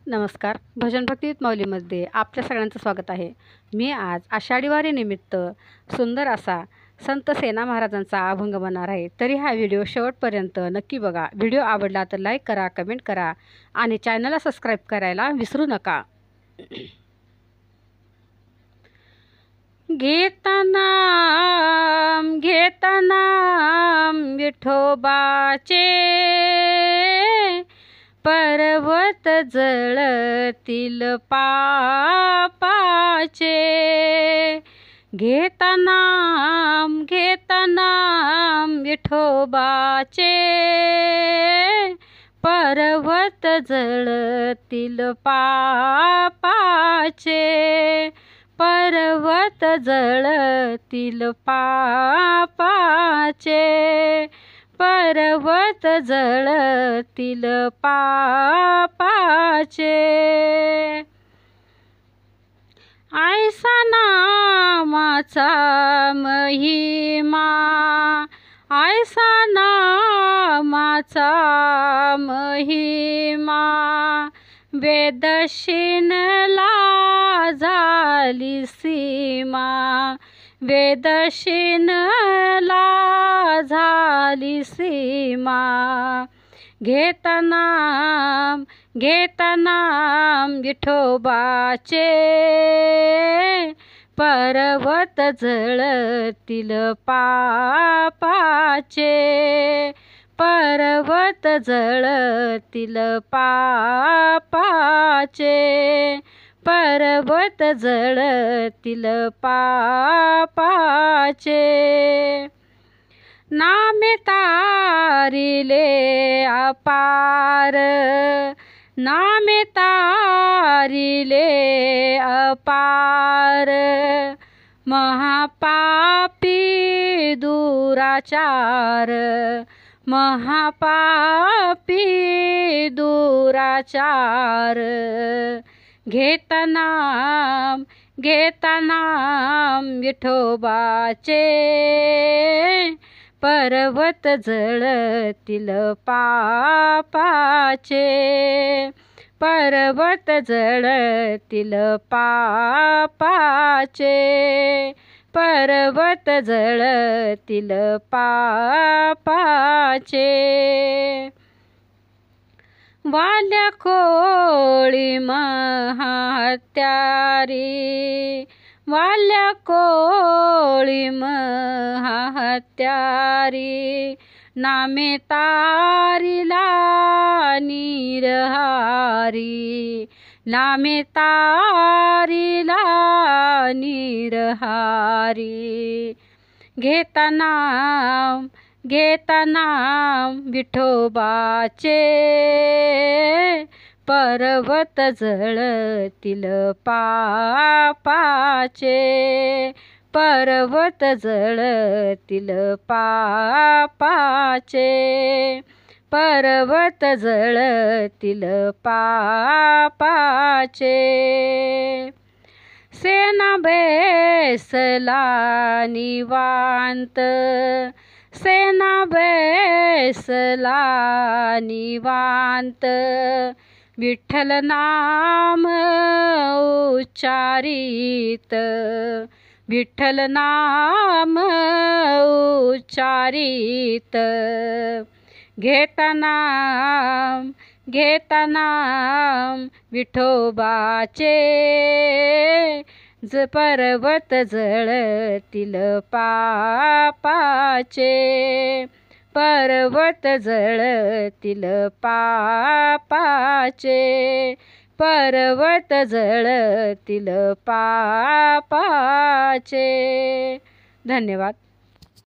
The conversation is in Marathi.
नमस्कार. भजन भक्ती माऊलीमध्ये आपल्या सगळ्यांचं स्वागत आहे. मी आज आषाढी वारीनिमित्त सुंदर असा संत सेना महाराजांचा अभंग बनणार आहे. तरी हा व्हिडिओ शेवटपर्यंत नक्की बघा. व्हिडिओ आवडला तर लाईक करा, कमेंट करा आणि चॅनलला सबस्क्राईब करायला विसरू नका. घेताना विठोबाचे पर्वत जळतील पापाचे. घेताना विठोबाचे पर्वत जळतील पापाचे. पर्वत जळतील पापाचे. पर्वत जळतील पापाचे. ऐसा नामाचा महिमा, ऐसा नामाचा महिमा, वेदशीनला झाली सीमा. वेदशीनला झाली सीमा. घेताना विठोबाचे पर्वत जळतील पापाचे. पर्वत जळतील पापाचे. पर्वत जळतील पापाचे. नामे तारिले अपार, नामे तारिले अपार, महापापी दुराचार. महापापी दुराचार. घेताना विठोबाचे पर्वत जळतील पापाचे. पर्वत जळतील पापाचे. पर्वत जळतील पापाचे. वाल्या कोळी महाहत्यारी, वाल्या कोळी महाहत्यारी, नामे तारिला निरहारी. नामे तारिला निरहारी. घेताना विठोबाचे पर्वत जळतील पापाचे. पर्वत जळतील पापाचे. पर्वत जळतील पापाचे. सेना बैसला निवांत, सेना बैसला निवांत, विठ्ठल नाम उच्चारित. विठ्ठल नाम उच्चारित. घेताना विठोबाचे पर्वत जळतील पापाचे. पर्वत जळतील पापाचे. पर्वत जळतील पापाचे. धन्यवाद.